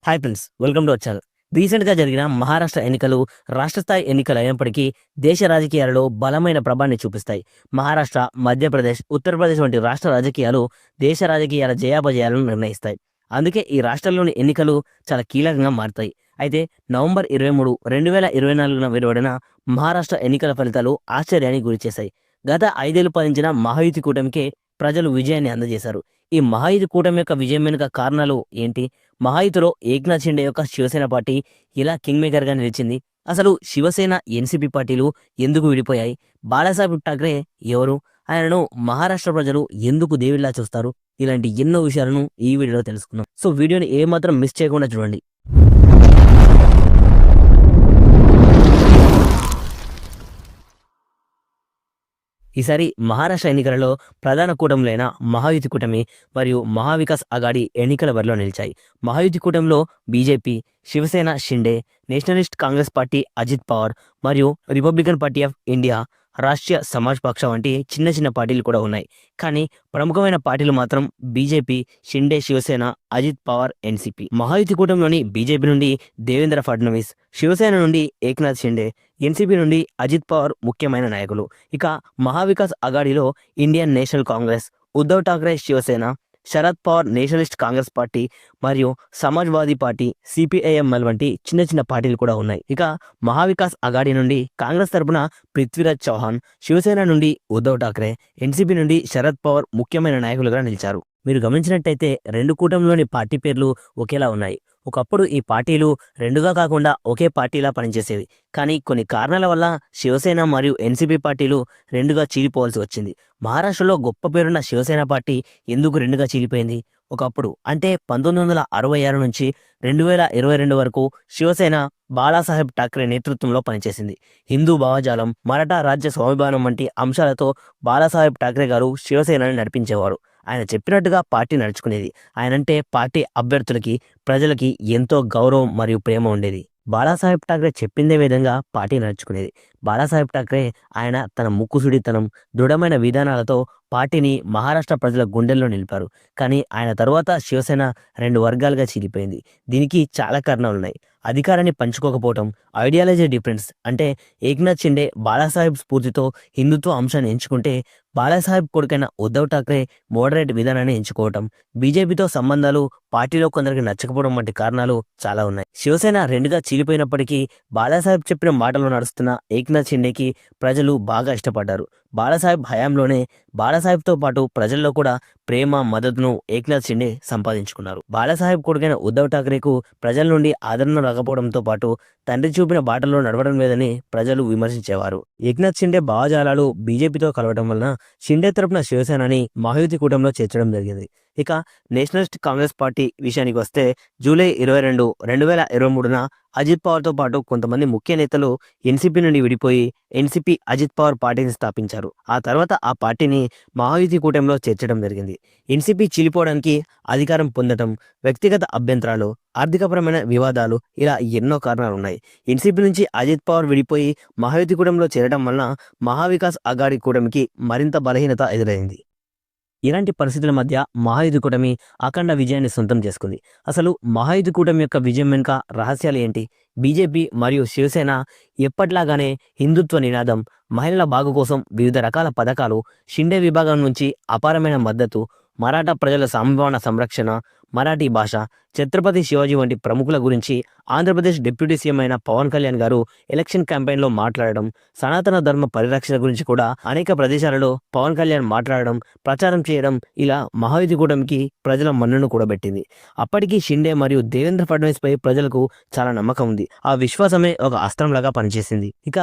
Hi friends, welcome to our channel. రీసెంట్‌గా జరిగిన మహారాష్ట్ర ఎన్నికలు రాష్ట్ర స్థాయి ఎన్నికలు అయినప్పటికీ దేశ రాజకీయాలలో బలమైన ప్రభావాన్ని చూపిస్తాయి. మహారాష్ట్ర, మధ్యప్రదేశ్, ఉత్తరప్రదేశ్ వంటి రాష్ట్ర రాజకీయాలు దేశ రాజకీయాల జయాపజయాలను నిర్ణయిస్తాయి. అందుకే ఈ రాష్ట్రాల్లోని ఎన్నికలు చాలా కీలకంగా మారతాయి. అయితే నవంబర్ 23, 2024న వెలువడిన మహారాష్ట్ర ఎన్నికల ఫలితాలు ఆశ్చర్యానికి గురిచేశాయి. గత 5 ఏళ్లు పాలించిన మహాయుతి కూటమికే ప్రజలు విజయాన్ని అందజేశారు. ఈ మహాయుతి కూటమి యొక్క విజయం వెనుక కారణాలు ఏంటి? మహాయుతిలో ఏక్నాథ్ షిండే యొక్క శివసేన పార్టీ ఇలా కింగ్ మేకర్‌గా నిలిచింది. అసలు శివసేన, ఎన్‌సీపీ పార్టీలు ఎందుకు విడిపోయాయి? బాళాసాహెబ్ ఠాక్రే ఎవరు? ఆయనను మహారాష్ట్ర ప్రజలు ఎందుకు దేవుడిలా చూస్తారు? ఇలాంటి ఎన్నో విషయాలను ఈ వీడియోలో తెలుసుకుందాం. సో వీడియోని ఏమాత్రం మిస్ చేయకుండా చూడండి. ఈసారి మహారాష్ట్ర ఎన్నికలలో ప్రధాన కూటములైన మహాయుతి కూటమి మరియు మహావికాస్ అఘాడీ ఎన్నికల బరిలో నిలిచాయి. మహాయుతి కూటమిలో BJP, Shiv Sena Shinde, Nationalist Congress Party Ajit Pawar మరియు Republican Party of India, Rashtriya Samaj Paksh వంటి చిన్న చిన్న పార్టీలు కూడా ఉన్నాయి. కానీ ప్రముఖమైన పార్టీలు మాత్రం బీజేపీ, షిండే శివసేన, అజిత్ పవార్, ఎన్సీపీ. మహాయుతి కూటమిలోని బీజేపీ నుండి దేవేంద్ర ఫడ్నవీస్, శివసేన నుండి ఏక్నాథ్ షిండే, ఎన్సీపీ నుండి అజిత్ పవార్ ముఖ్యమైన నాయకులు. ఇక మహావికాస్ అఘాడీలో Indian National Congress, Uddhav Thackeray Shiv Sena, Sharad Pawar Nationalist Congress Party మరియు సమాజ్వాదీ పార్టీ, సిపిఐఎంఎల్ వంటి చిన్న చిన్న పార్టీలు కూడా ఉన్నాయి. ఇక మహావికాస్ అఘాడీ నుండి కాంగ్రెస్ తరపున పృథ్వీరాజ్ చౌహాన్, శివసేన నుండి ఉద్ధవ్ ఠాక్రే, ఎన్సీపీ నుండి శరద్ పవార్ ముఖ్యమైన నాయకులుగా నిలిచారు. మీరు గమనించినట్టయితే రెండు కూటమిలోని పార్టీ పేర్లు ఒకేలా ఉన్నాయి. ఒకప్పుడు ఈ పార్టీలు రెండుగా కాకుండా ఒకే పార్టీలా పనిచేసేవి. కానీ కొన్ని కారణాల వల్ల శివసేన మరియు ఎన్సీపీ పార్టీలు రెండుగా చీలిపోవాల్సి వచ్చింది. మహారాష్ట్రలో గొప్ప పేరున్న శివసేన పార్టీ ఎందుకు రెండుగా చీలిపోయింది? ఒకప్పుడు అంటే 1966 నుంచి 2022 వరకు శివసేన బాళాసాహెబ్ ఠాక్రే నేతృత్వంలో పనిచేసింది. హిందూ భావజాలం, మరాఠా రాజ్య స్వాభిమానం వంటి అంశాలతో బాళాసాహెబ్ ఠాక్రే గారు శివసేనని నడిపించేవారు. ఆయన చెప్పినట్టుగా పార్టీ నడుచుకునేది. ఆయనంటే పార్టీ అభ్యర్థులకి, ప్రజలకి ఎంతో గౌరవం మరియు ప్రేమ ఉండేది. బాళాసాహెబ్ ఠాక్రే చెప్పిందే విధంగా పార్టీ నడుచుకునేది. బాళాసాహెబ్ ఠాక్రే ఆయన తన ముక్కుసూడితనం, దృఢమైన విధానాలతో పార్టీని మహారాష్ట్ర ప్రజల గుండెల్లో నిలిపారు. కానీ ఆయన తరువాత శివసేన రెండు వర్గాలుగా చీలిపోయింది. దీనికి చాలా కారణాలున్నాయి. అధికారాన్ని పంచుకోకపోవటం, ఐడియాలజీ డిఫరెన్స్. అంటే ఏక్నాథ్ షిండే బాళాసాహెబ్ స్ఫూర్తితో హిందుత్వ అంశాన్ని ఎంచుకుంటే బాళాసాహెబ్ కొడుకైన ఉద్ధవ్ ఠాక్రే మోడరేట్ విధానాన్ని ఎంచుకోవటం, బీజేపీతో సంబంధాలు పార్టీలో కొందరికి నచ్చకపోవడం వంటి కారణాలు చాలా ఉన్నాయి. శివసేన రెండుగా చీలిపోయినప్పటికీ బాళాసాహెబ్ చెప్పిన మాటలో నడుస్తున్న ఏక్నాథ్ షిండేకి ప్రజలు బాగా ఇష్టపడ్డారు. బాళాసాహెబ్ హయాంలోనే బాళాసాహెబ్తో పాటు ప్రజల్లో కూడా ప్రేమ, మద్దతును ఏక్నాథ్ షిండే సంపాదించుకున్నారు. బాళాసాహెబ్ కొడుకైన ఉద్ధవ్ ఠాక్రేకు ప్రజల నుండి ఆదరణ రాకపోవడంతో పాటు తండ్రి చూపిన బాటలో నడవడం లేదని ప్రజలు విమర్శించేవారు. ఏక్నాథ్ షిండే భావజాలాలు బీజేపీతో కలవడం వలన షిండే తరపున శివసేనని మహాయుతి కూటమిలో చేర్చడం జరిగింది. ఇక నేషనలిస్ట్ కాంగ్రెస్ పార్టీ విషయానికి వస్తే జూలై 22, 2023న అజిత్ పవార్తో పాటు కొంతమంది ముఖ్య నేతలు ఎన్సీపీ నుండి విడిపోయి ఎన్సీపీ అజిత్ పవార్ పార్టీని స్థాపించారు. ఆ తర్వాత ఆ పార్టీని మహాయుతి కూటమిలో చేర్చడం జరిగింది. ఎన్సీపీ చీలిపోవడానికి అధికారం పొందడం, వ్యక్తిగత అభ్యంతరాలు, ఆర్థికపరమైన వివాదాలు ఇలా ఎన్నో కారణాలు ఉన్నాయి. ఎన్సీపీ నుంచి అజిత్ పవార్ విడిపోయి మహాయుతి కూటమిలో చేరడం వలన మహావికాస్ అఘాడీ కూటమికి మరింత బలహీనత ఎదురైంది. ఇలాంటి పరిస్థితుల మధ్య మహాయుతి కూటమి అఖండ విజయాన్ని సొంతం చేసుకుంది. అసలు మహాయుతి కూటమి యొక్క విజయం వెనుక రహస్యాలు ఏంటి? బీజేపీ మరియు శివసేన ఎప్పట్లాగానే హిందుత్వ నినాదం, మహిళల బాగు కోసం వివిధ రకాల పథకాలు, షిండే విభాగం నుంచి అపారమైన మద్దతు, మరాఠా ప్రజల సంభావన సంరక్షణ, మరాఠీ భాష, ఛత్రపతి శివాజీ వంటి ప్రముఖుల గురించి ఆంధ్రప్రదేశ్ డిప్యూటీ సీఎం అయిన పవన్ కళ్యాణ్ గారు ఎలక్షన్ క్యాంపెయిన్లో మాట్లాడడం, సనాతన ధర్మ పరిరక్షణ గురించి కూడా అనేక ప్రదేశాలలో పవన్ కళ్యాణ్ మాట్లాడడం, ప్రచారం చేయడం ఇలా మహాయుతి కూటమికి ప్రజల మన్నను కూడబెట్టింది. అప్పటికీ షిండే మరియు దేవేంద్ర ఫడ్నవీస్ పై ప్రజలకు చాలా నమ్మకం ఉంది. ఆ విశ్వాసమే ఒక అస్త్రంలాగా పనిచేసింది. ఇక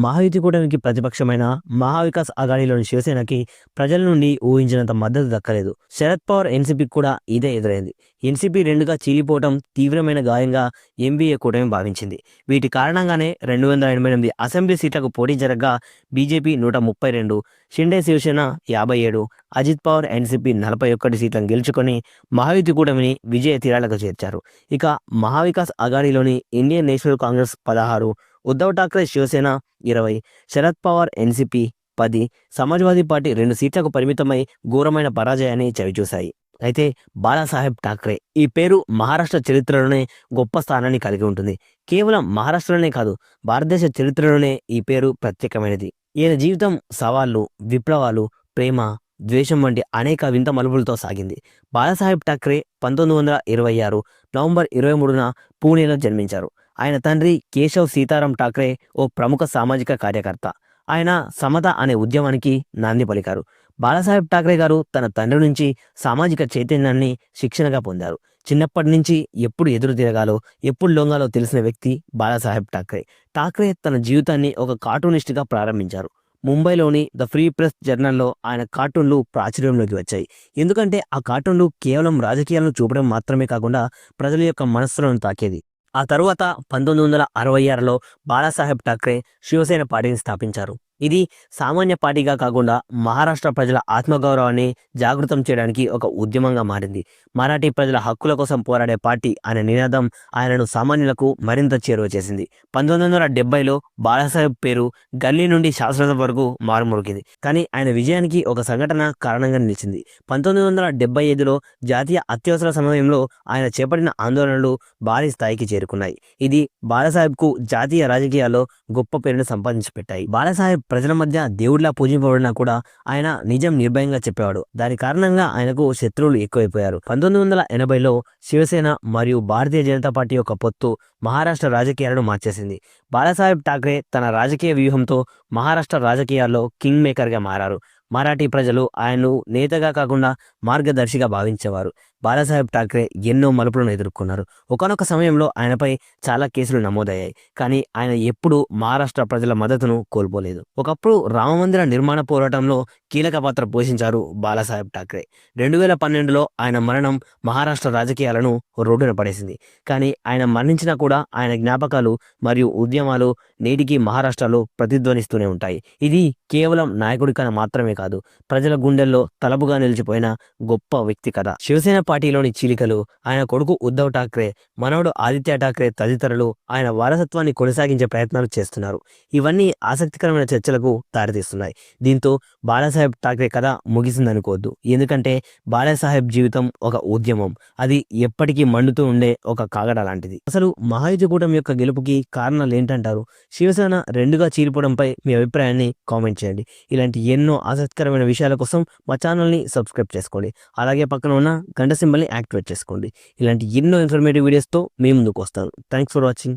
మహాయుతి కూటమికి ప్రతిపక్షమైన మహావికాస్ అఘాడీలోని శివసేనకి ప్రజల నుండి ఊహించినంత మద్దతు దక్కలేదు. శరద్ పవార్ ఎన్సీపీకి కూడా ఇదే ఎదురైంది. ఎన్సీపీ రెండుగా చీలిపోవడం తీవ్రమైన గాయంగా ఎంబీఏ కూటమి భావించింది. వీటి కారణంగానే 288 అసెంబ్లీ సీట్లకు పోటీ జరగగా బీజేపీ 132, షిండే శివసేన 57, అజిత్ పవార్ ఎన్సీపీ 41 సీట్లను గెలుచుకొని మహాయుతి కూటమిని విజయ తీరాలకు చేర్చారు. ఇక మహావికాస్ అఘాడీలోని Indian National Congress 16, Uddhav Thackeray Shiv 20, Sharad Pawar NCP 10, Samajwadi party 2 సీట్లకు పరిమితమై ఘోరమైన పరాజయాన్ని చవిచూశాయి. అయితే బాలాసాహెబ్ ఠాక్రే ఈ పేరు మహారాష్ట్ర చరిత్రలోనే గొప్ప స్థానాన్ని కలిగి ఉంటుంది. కేవలం మహారాష్ట్రలోనే కాదు, భారతదేశ చరిత్రలోనే ఈ పేరు ప్రత్యేకమైనది. ఈయన జీవితం సవాళ్లు, విప్లవాలు, ప్రేమ, ద్వేషం వంటి అనేక వింత మలుపులతో సాగింది. బాలాసాహెబ్ ఠాక్రే 1926 నవంబర్ 23న పూణేలో జన్మించారు. ఆయన తండ్రి కేశవ్ సీతారాం ఠాక్రే ఓ ప్రముఖ సామాజిక కార్యకర్త. ఆయన సమత అనే ఉద్యమానికి నాంది పలికారు. బాలాసాహెబ్ ఠాక్రే గారు తన తండ్రి నుంచి సామాజిక చైతన్యాన్ని శిక్షణగా పొందారు. చిన్నప్పటి నుంచి ఎప్పుడు ఎదురు తిరగాలో, ఎప్పుడు లొంగాలో తెలిసిన వ్యక్తి బాలాసాహెబ్ ఠాక్రే. ఠాక్రే తన జీవితాన్ని ఒక కార్టూనిస్ట్గా ప్రారంభించారు. ముంబైలోని ద ఫ్రీ ప్రెస్ జర్నల్లో ఆయన కార్టూన్లు ప్రాచుర్యంలోకి వచ్చాయి. ఎందుకంటే ఆ కార్టూన్లు కేవలం రాజకీయాలను చూపడం మాత్రమే కాకుండా ప్రజల యొక్క మనస్సులను తాకేది. ఆ తరువాత 1966లో బాలాసాహెబ్ ఠాక్రే శివసేన పార్టీని స్థాపించారు. ఇది సామాన్య పార్టీగా కాకుండా మహారాష్ట్ర ప్రజల ఆత్మగౌరవాన్ని జాగృతం చేయడానికి ఒక ఉద్యమంగా మారింది. మరాఠీ ప్రజల హక్కుల కోసం పోరాడే పార్టీ అనే నినాదం ఆయనను సామాన్యులకు మరింత చేరువ చేసింది. 1970లో బాలాసాహెబ్ పేరు గల్లీ నుండి శాశ్వత వరకు మారుమోగింది. కానీ ఆయన విజయానికి ఒక సంఘటన కారణంగా నిలిచింది. 1975లో జాతీయ అత్యవసర సమయంలో ఆయన చేపట్టిన ఆందోళనలు భారీ స్థాయికి చేరుకున్నాయి. ఇది బాలాసాహెబ్కు జాతీయ రాజకీయాల్లో గొప్ప పేరును సంపాదించి పెట్టాయి. బాలాసాహెబ్ ప్రజల మధ్య దేవుడిలా పూజింపబడినా కూడా ఆయన నిజం నిర్భయంగా చెప్పేవాడు. దాని కారణంగా ఆయనకు శత్రువులు ఎక్కువైపోయారు. 1980లో శివసేన మరియు భారతీయ జనతా పార్టీ యొక్క పొత్తు మహారాష్ట్ర రాజకీయాలను మార్చేసింది. బాలాసాహెబ్ ఠాక్రే తన రాజకీయ వ్యూహంతో మహారాష్ట్ర రాజకీయాల్లో కింగ్ మేకర్గా మారారు. మరాఠీ ప్రజలు ఆయన్ను నేతగా కాకుండా మార్గదర్శిగా భావించేవారు. బాలాసాహెబ్ ఠాక్రే ఎన్నో మలుపులను ఎదుర్కొన్నారు. ఒకానొక సమయంలో ఆయనపై చాలా కేసులు నమోదయ్యాయి. కానీ ఆయన ఎప్పుడూ మహారాష్ట్ర ప్రజల మద్దతును కోల్పోలేదు. ఒకప్పుడు రామమందిర నిర్మాణ పోరాటంలో కీలక పాత్ర పోషించారు బాలాసాహెబ్ ఠాక్రే. 2012లో ఆయన మరణం మహారాష్ట్ర రాజకీయాలను రోడ్డున పడేసింది. కానీ ఆయన మరణించినా కూడా ఆయన జ్ఞాపకాలు మరియు ఉద్యమాలు నేటికి మహారాష్ట్రలో ప్రతిధ్వనిస్తూనే ఉంటాయి. ఇది కేవలం నాయకుడి కథ మాత్రమే కాదు, ప్రజల గుండెల్లో తలపుగా నిలిచిపోయిన గొప్ప వ్యక్తి కథ. శివసేన పార్టీలోని చీలికలు, ఆయన కొడుకు ఉద్ధవ్ ఠాక్రే, మనవడు ఆదిత్య ఠాక్రే తదితరులు ఆయన వారసత్వాన్ని కొనసాగించే ప్రయత్నాలు చేస్తున్నారు. ఇవన్నీ ఆసక్తికరమైన చర్చలకు దారితీస్తున్నాయి. దీంతో బాలాసాహెబ్ ఠాక్రే కథ ముగిసిందనుకోవద్దు. ఎందుకంటే బాలాసాహెబ్ జీవితం ఒక ఉద్యమం. అది ఎప్పటికీ మండుతూ ఉండే ఒక కాగడ లాంటిది. అసలు మహాయుద్ధ కూటమి యొక్క గెలుపుకి కారణాలు ఏంటంటారు? శివసేన రెండుగా చీలిపోవడంపై మీ అభిప్రాయాన్ని కామెంట్ చేయండి. ఇలాంటి ఎన్నో ఆసక్తికరమైన విషయాల కోసం మా ఛానల్ని సబ్స్క్రైబ్ చేసుకోండి. అలాగే పక్కన ఉన్న గంట సింబల్ని యాక్టివేట్ చేసుకోండి. ఇలాంటి ఎన్నో ఇన్ఫర్మేటివ్ వీడియోస్తో మీ ముందుకు వస్తాను. Thanks for watching.